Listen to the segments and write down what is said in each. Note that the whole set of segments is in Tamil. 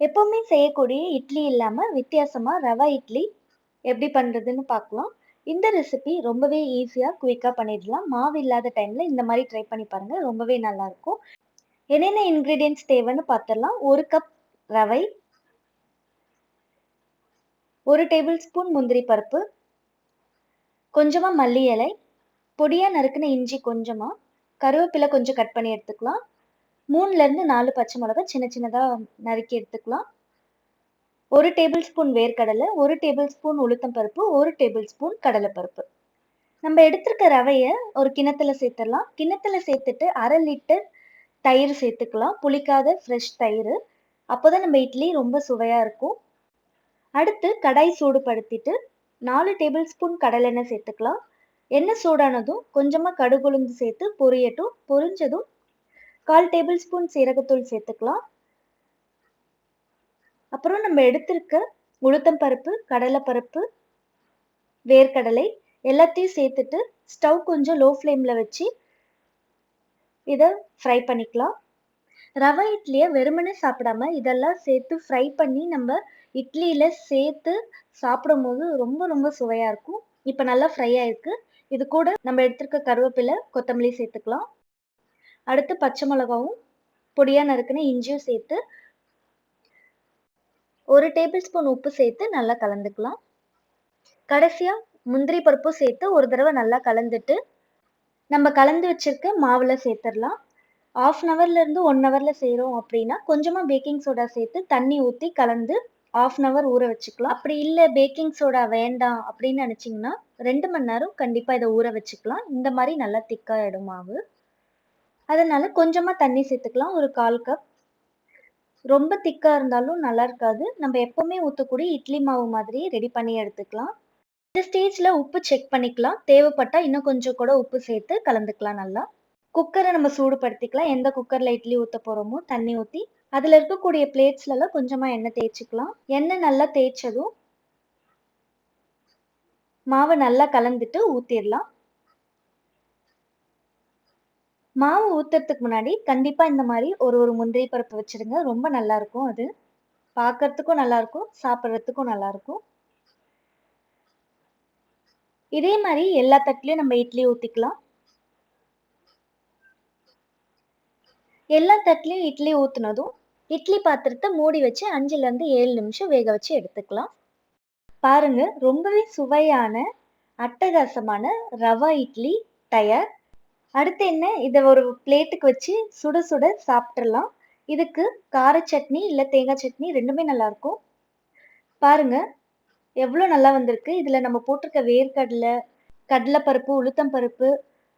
எப்பவுமே செய்யக்கூடிய இட்லி இல்லாம வித்தியாசமா ரவா இட்லி எப்படி பண்றதுன்னு பார்க்கலாம். இந்த ரெசிபி ரொம்பவே ஈஸியா, குயிக்கா பண்ணிடலாம். மாவு இல்லாத டைம்ல இந்த மாரி ட்ரை பண்ணி பாருங்க. ரொம்பவே நல்லாருக்கும். என்னென்ன இன்கிரீடியன்ட்ஸ் தேவைன்னு பார்த்துடலாம். 1 கப் ரவை, 1 டேபிள் ஸ்பூன் முந்திரி பருப்பு, கொஞ்சமா மல்லி இலை, பொடியா நறுக்குன இஞ்சி கொஞ்சமா, கருவேப்பிலை கொஞ்சம் கட் பண்ணி எடுத்துக்கலாம். 3ல இருந்து 4 பச்சை மிளகாய் சின்ன சின்னதா நறுக்கி எடுத்துக்கலாம். 1 டேபிள் ஸ்பூன் வேர்க்கடலை, 1 டேபிள் ஸ்பூன் உளுத்தம் பருப்பு, 1 டேபிள் ஸ்பூன் கடலைப்பருப்பு. நம்ம எடுத்திருக்க ரவைய ஒரு கிண்ணத்துல சேர்த்துடலாம். கிண்ணத்துல சேர்த்துட்டு 1/2 லிட்டர் தயிர் சேர்த்துக்கலாம். புளிக்காத ஃப்ரெஷ் தயிர். அப்போதான் நம்ம இட்லி ரொம்ப சுவையா இருக்கும். அடுத்து கடாய் சூடுபடுத்திட்டு 4 டேபிள் ஸ்பூன் கடலெண்ணெய் சேர்த்துக்கலாம். எண்ணெய் சூடானதும் கொஞ்சமா கடுகு உளுந்து சேர்த்து பொரியட்டும். பொரிஞ்சதும் 1/4 டேபிள் ஸ்பூன் சீரகத்தூள் சேர்த்துக்கலாம். அப்புறம் நம்ம எடுத்திருக்க உளுத்தம் பருப்பு, கடலைப்பருப்பு, வேர்க்கடலை எல்லாத்தையும் சேர்த்துட்டு ஸ்டவ் கொஞ்சம் லோ ஃப்ளேம்ல வச்சு இதை ஃப்ரை பண்ணிக்கலாம். ரவை இட்லியை வெறுமனே சாப்பிடாம இதெல்லாம் சேர்த்து ஃப்ரை பண்ணி நம்ம இட்லியில சேர்த்து சாப்பிடும்போது ரொம்ப ரொம்ப சுவையா இருக்கும். இப்போ நல்லா ஃப்ரை ஆயிருக்கு. இது கூட நம்ம எடுத்திருக்க கருவேப்பிலை, கொத்தமல்லி சேர்த்துக்கலாம். அடுத்து பச்சை மிளகாவும் பொடியா நறுக்குன இஞ்சியும் சேர்த்து 1 டேபிள் ஸ்பூன் உப்பு சேர்த்து நல்லா கலந்துக்கலாம். கடைசியா முந்திரி பருப்பும் சேர்த்து ஒரு தடவை நல்லா கலந்துட்டு நம்ம கலந்து வச்சிருக்க மாவுல சேர்த்துடலாம். 1/2 ஹவர்லேருந்து 1 ஹவர்ல செய்கிறோம் அப்படின்னா கொஞ்சமாக பேக்கிங் சோடா சேர்த்து தண்ணி ஊற்றி கலந்து 1/2 ஹவர் ஊற வச்சுக்கலாம். அப்படி இல்லை பேக்கிங் சோடா வேண்டாம் அப்படின்னு நினச்சிங்கன்னா 2 மணி நேரம் கண்டிப்பாக இதை ஊற வச்சுக்கலாம். இந்த மாதிரி நல்லா திக்காயிடும் மாவு. அதனால கொஞ்சமாக தண்ணி சேர்த்துக்கலாம். ஒரு 1/4 கப். ரொம்ப திக்கா இருந்தாலும் நல்லா இருக்காது. நம்ம எப்பவுமே ஊற்றக்கூடிய இட்லி மாவு மாதிரி ரெடி பண்ணி எடுத்துக்கலாம். இந்த ஸ்டேஜ்ல உப்பு செக் பண்ணிக்கலாம். தேவைப்பட்டா இன்னும் கொஞ்சம் கூட உப்பு சேர்த்து கலந்துக்கலாம் நல்லா. குக்கரை நம்ம சூடுபடுத்திக்கலாம். எந்த குக்கர்ல இட்லி ஊத்த போறோமோ தண்ணி ஊத்தி அதுல இருக்கக்கூடிய பிளேட்ஸ்ல எல்லாம் கொஞ்சமா எண்ணெய் தேய்ச்சிக்கலாம். எண்ணெய் நல்லா தேய்ச்சதும் மாவை நல்லா கலந்துட்டு ஊத்திடலாம். மாவு ஊத்துறதுக்கு முன்னாடி கண்டிப்பா இந்த மாதிரி ஒரு முந்திரி பருப்பு வச்சிருங்க. ரொம்ப நல்லா இருக்கும். அது பார்க்கறதுக்கும் நல்லா இருக்கும், சாப்பிட்றதுக்கும் நல்லா இருக்கும். இதே மாதிரி எல்லா தட்டுலயும் நம்ம இட்லி ஊத்திக்கலாம். எல்லா தட்டுலயும் இட்லி ஊத்துனதும் இட்லி பாத்திரத்தை மூடி வச்சு 5ல இருந்து 7 நிமிஷம் வேக வச்சு எடுத்துக்கலாம். பாருங்க, ரொம்பவே சுவையான அட்டகாசமான ரவா இட்லி தயார். அடுத்து என்ன, இதை ஒரு பிளேட்டுக்கு வச்சு சுட சுட சாப்பிட்றலாம். இதுக்கு கார சட்னி இல்லை தேங்காய் சட்னி ரெண்டுமே நல்லா இருக்கும். பாருங்க எவ்வளோ நல்லா வந்திருக்கு. இதுல நம்ம போட்டிருக்க வேர்க்கடலை, கடலைப்பருப்பு, உளுத்தம் பருப்பு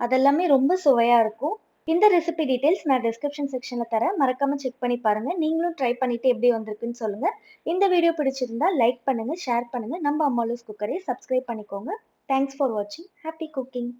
அதெல்லாமே ரொம்ப சுவையா இருக்கும். இந்த ரெசிபி டீடைல்ஸ் நான் டிஸ்கிரிப்ஷன் செக்ஷன்ல தரேன். மறக்காம செக் பண்ணி பாருங்க. நீங்களும் ட்ரை பண்ணிட்டு எப்படி வந்திருக்குன்னு சொல்லுங்க. இந்த வீடியோ பிடிச்சிருந்தா லைக் பண்ணுங்க, ஷேர் பண்ணுங்க. நம்ம அம்மாலூஸ் குக்கரை சப்ஸ்கிரைப் பண்ணிக்கோங்க. தேங்க்ஸ் ஃபார் வாட்சிங். Happy cooking.